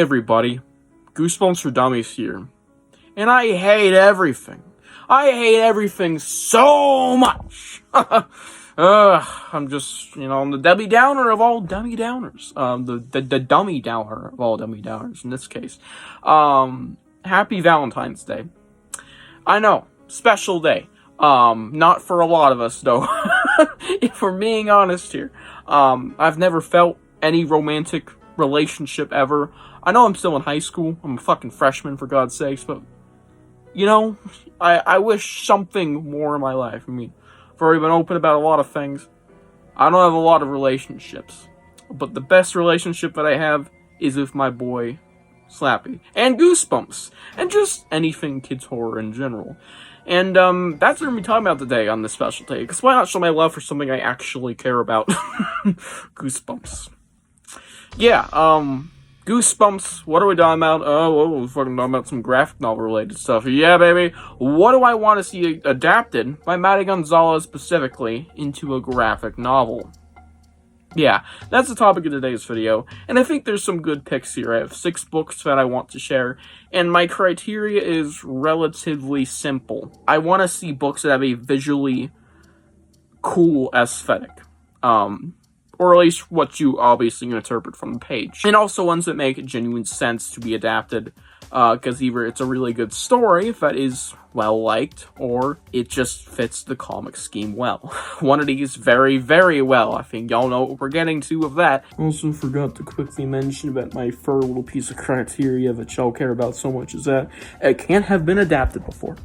everybody, Goosebumps for Dummies here, and I hate everything. I hate everything so much. I'm just, I'm the Debbie Downer of all Dummy Downers. The Dummy Downer of all Dummy Downers in this case. Happy Valentine's Day. I know, special day. Not for a lot of us though. If we're being honest here. I've never felt any romantic relationship ever. I know I'm still in high school. I'm a fucking freshman, for God's sakes, but I wish something more in my life. I mean, I've already been open about a lot of things. I don't have a lot of relationships, but the best relationship that I have is with my boy Slappy and Goosebumps and just anything kids horror in general. And that's what we're gonna be talking about today on this special day, because why not show my love for something I actually care about? Goosebumps. Yeah, Goosebumps, what are we talking about? We're fucking talking about some graphic novel related stuff. Yeah, baby. What do I want to see adapted by Maddie Gonzalez specifically into a graphic novel? Yeah, that's the topic of today's video, and I think there's some good picks here. I have 6 books that I want to share, and my criteria is relatively simple. I want to see books that have a visually cool aesthetic. Or at least what you obviously can interpret from the page. And also ones that make genuine sense to be adapted, because either it's a really good story that is well-liked, or it just fits the comic scheme well. One of these very, very well. I think y'all know what we're getting to with that. Also forgot to quickly mention about my third little piece of criteria that y'all care about so much is that it can't have been adapted before.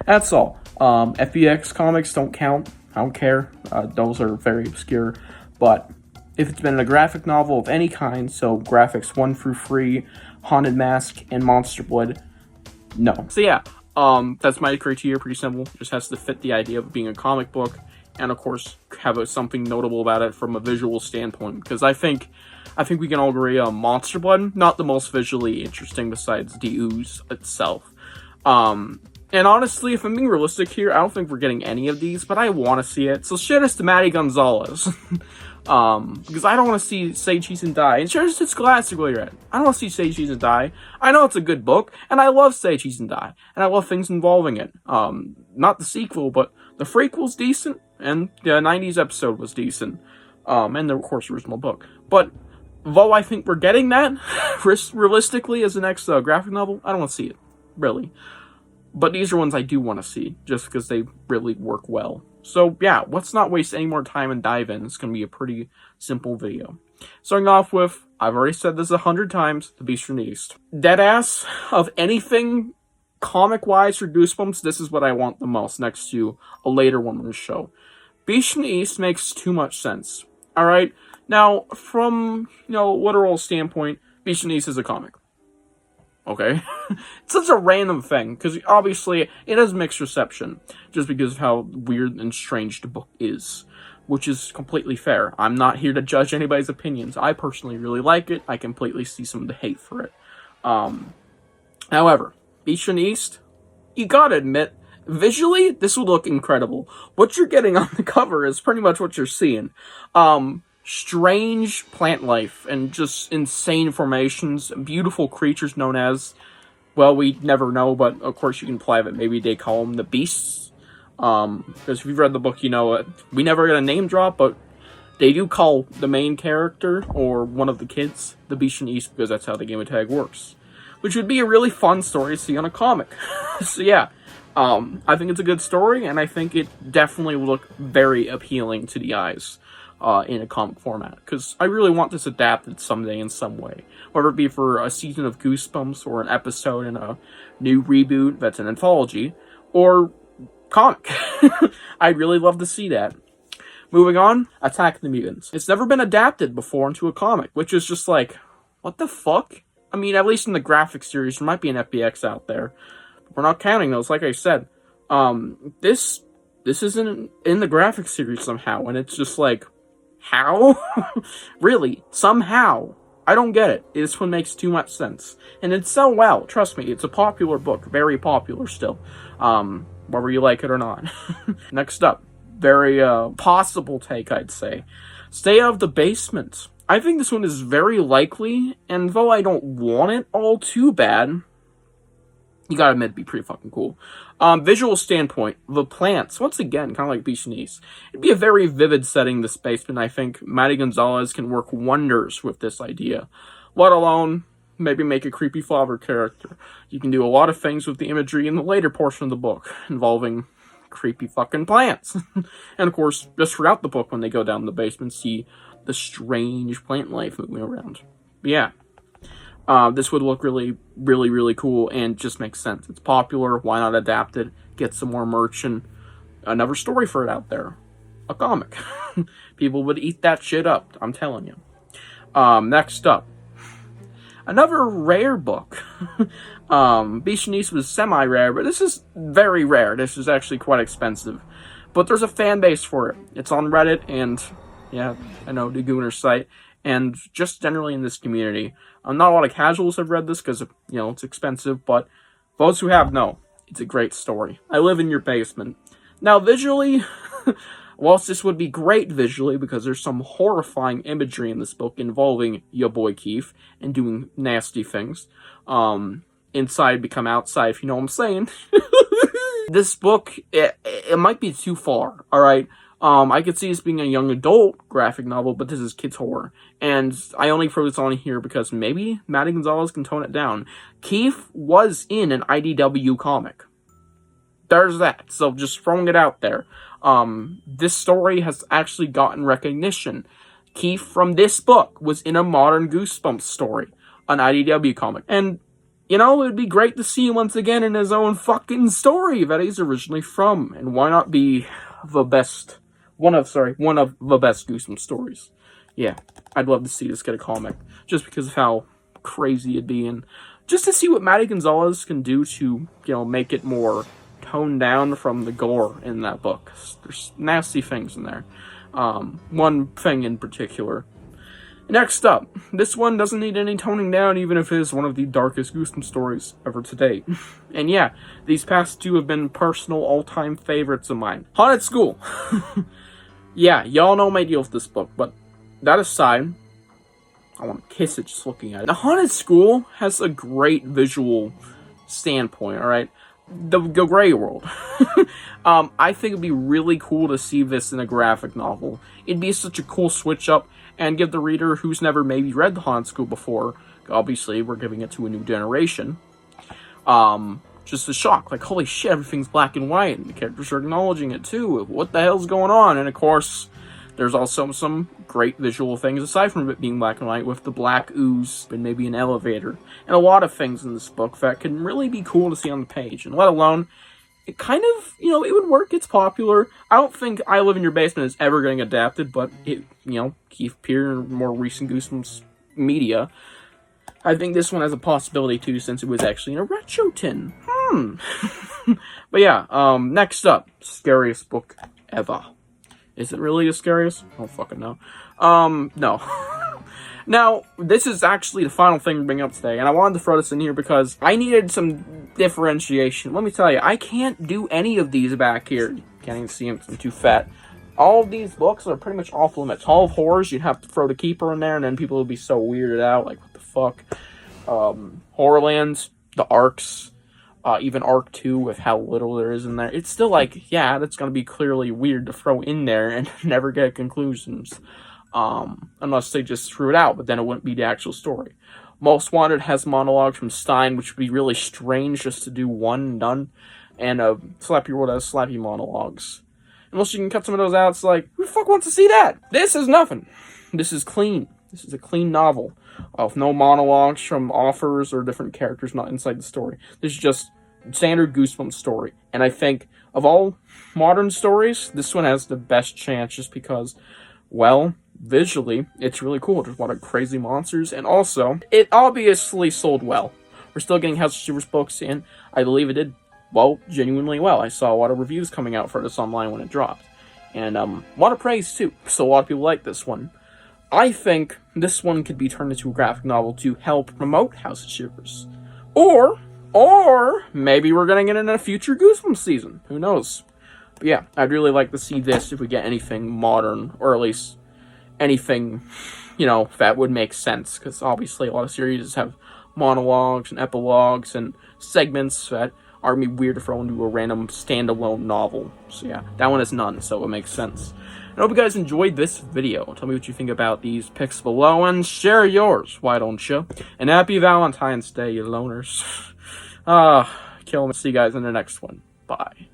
That's all. FBX comics don't count. I don't care. Those are very obscure. But if it's been in a graphic novel of any kind, so graphics 1 through 3, Haunted Mask, and Monster Blood, no. So yeah, that's my criteria, pretty simple. It just has to fit the idea of being a comic book, and of course, have something notable about it from a visual standpoint, because I think we can all agree Monster Blood, not the most visually interesting besides the ooze itself. And honestly, if I'm being realistic here, I don't think we're getting any of these, but I want to see it. So share this to Maddie Gonzalez. Because I don't want to see Say Cheese and Die. And share this to Scholastic while you're at it. I don't want to see Say Cheese and Die. I know it's a good book, and I love Say Cheese and Die. And I love things involving it. Not the sequel, but the prequel's decent, and the 90s episode was decent. And the, of course, original book. But though I think we're getting that, realistically, as the next graphic novel, I don't want to see it. Really. But these are ones I do want to see, just because they really work well. So yeah, let's not waste any more time and dive in. It's going to be a pretty simple video. Starting off with, I've already said this 100 times, The Beast from the East. Deadass, of anything comic-wise for Goosebumps, this is what I want the most, next to a later one on the show. Beast from the East makes too much sense. Alright? Now, from, literal standpoint, Beast from the East is a comic. Okay? It's such a random thing, because obviously it has mixed reception, just because of how weird and strange the book is, which is completely fair. I'm not here to judge anybody's opinions. I personally really like it. I completely see some of the hate for it. However, Beast from the East, you gotta admit, visually, this will look incredible. What you're getting on the cover is pretty much what you're seeing. Strange plant life and just insane formations, beautiful creatures known as, well, we never know, but of course you can imply that maybe they call them the Beasts. Because if you've read the book, you know we never get a name drop, but they do call the main character, or one of the kids, the Beast from the East, because that's how the game of tag works. Which would be a really fun story to see on a comic. So yeah, I think it's a good story, and I think it definitely will look very appealing to the eyes. In a comic format, because I really want this adapted someday in some way, whether it be for a season of Goosebumps or an episode in a new reboot that's an anthology, or comic. I'd really love to see that. Moving on, Attack the Mutants. It's never been adapted before into a comic, which is just like, what the fuck? I mean, at least in the graphic series, there might be an FBX out there. But we're not counting those, like I said. This isn't in the graphic series somehow, and it's just like, how? Really? Somehow? I don't get it. This one makes too much sense. And it's so well. Trust me, it's a popular book. Very popular still. Whether you like it or not. Next up. Very, possible take, I'd say. Stay Out of the Basement. I think this one is very likely, and though I don't want it all too bad, you gotta admit it'd be pretty fucking cool. Visual standpoint, the plants, once again, kind of like Bichonese. It'd be a very vivid setting, this basement. I think Matty Gonzalez can work wonders with this idea. Let alone, maybe make a creepy father character. You can do a lot of things with the imagery in the later portion of the book, involving creepy fucking plants. And of course, just throughout the book, when they go down in the basement, see the strange plant life moving around. But yeah. This would look really, really, really cool and just makes sense. It's popular, why not adapt it, get some more merch, and another story for it out there. A comic. People would eat that shit up, I'm telling you. Next up. Another rare book. Bichonese was semi-rare, but this is very rare. This is actually quite expensive. But there's a fan base for it. It's on Reddit, and yeah, I know, the Gooner site. And just generally in this community. Not a lot of casuals have read this because, you know, it's expensive, but those who have know, it's a great story. I live in your basement. Now, visually, whilst this would be great visually because there's some horrifying imagery in this book involving your boy Keith and doing nasty things. Inside become outside, if you know what I'm saying. This book, it might be too far, alright? I could see this being a young adult graphic novel, but this is kids' horror. And I only throw this on here because maybe Matty Gonzalez can tone it down. Keith was in an IDW comic. There's that. So just throwing it out there. This story has actually gotten recognition. Keith from this book was in a modern Goosebumps story, an IDW comic. And, you know, it would be great to see him once again in his own fucking story that he's originally from. And why not be the best... One of the best Goosebumps stories. Yeah, I'd love to see this get a comic, just because of how crazy it'd be, and just to see what Matty Gonzalez can do to, you know, make it more toned down from the gore in that book. There's nasty things in there. One thing in particular. Next up, this one doesn't need any toning down, even if it is one of the darkest Goosebumps stories ever to date. And yeah, these past two have been personal all-time favorites of mine. Haunted School. Yeah, y'all know my deal with this book, but that aside, I want to kiss it just looking at it. The Haunted School has a great visual standpoint, alright? The Grey World. I think it'd be really cool to see this in a graphic novel. It'd be such a cool switch up, and give the reader who's never maybe read The Haunted School before, obviously we're giving it to a new generation, just a shock, like, holy shit, everything's black and white, and the characters are acknowledging it too, what the hell's going on? And of course, there's also some great visual things aside from it being black and white, with the black ooze and maybe an elevator, and a lot of things in this book that can really be cool to see on the page, and let alone, it kind of, you know, it would work, it's popular. I don't think I Live in Your Basement is ever getting adapted, but it, you know, Keith Peer and more recent Goosebumps media, I think this one has a possibility too, since it was actually in a retro tin. But yeah, next up, scariest book ever. Is it really the scariest? I don't fucking know. No. Now, this is actually the final thing to bring up today, and I wanted to throw this in here because I needed some differentiation. Let me tell you, I can't do any of these back here. You can't even see them because I'm too fat. All of these books are pretty much off limits. Hall of Horrors, you'd have to throw the Keeper in there, and then people would be so weirded out, like, what the fuck. Horrorlands, the arcs, even Arc 2 with how little there is in there. It's still like, yeah, that's going to be clearly weird to throw in there and never get conclusions. Unless they just threw it out, but then it wouldn't be the actual story. Most Wanted has monologues from Stine, which would be really strange just to do one and done. And Slappy World has slappy monologues. Unless you can cut some of those out, it's like, who the fuck wants to see that? This is nothing. This is clean. This is a clean novel. With no monologues from authors or different characters not inside the story. This is just standard Goosebumps story. And I think, of all modern stories, this one has the best chance just because, well, visually, it's really cool. There's a lot of crazy monsters, and also, it obviously sold well. We're still getting House of Shivers books in. I believe it did, well, genuinely well. I saw a lot of reviews coming out for this online when it dropped. And a lot of praise, too. So a lot of people like this one. I think this one could be turned into a graphic novel to help promote House of Shivers. Or maybe we're going to get in a future Goosebumps season. Who knows? But yeah, I'd really like to see this if we get anything modern, or at least anything you know, that would make sense, because obviously a lot of series have monologues and epilogues and segments that are going to be weird to throw into a random standalone novel. So yeah, that one has none, so it makes sense. I hope you guys enjoyed this video. Tell me what you think about these picks below, and share yours, why don't you? And happy Valentine's Day, you loners. Kill 'em. See you guys in the next one. Bye.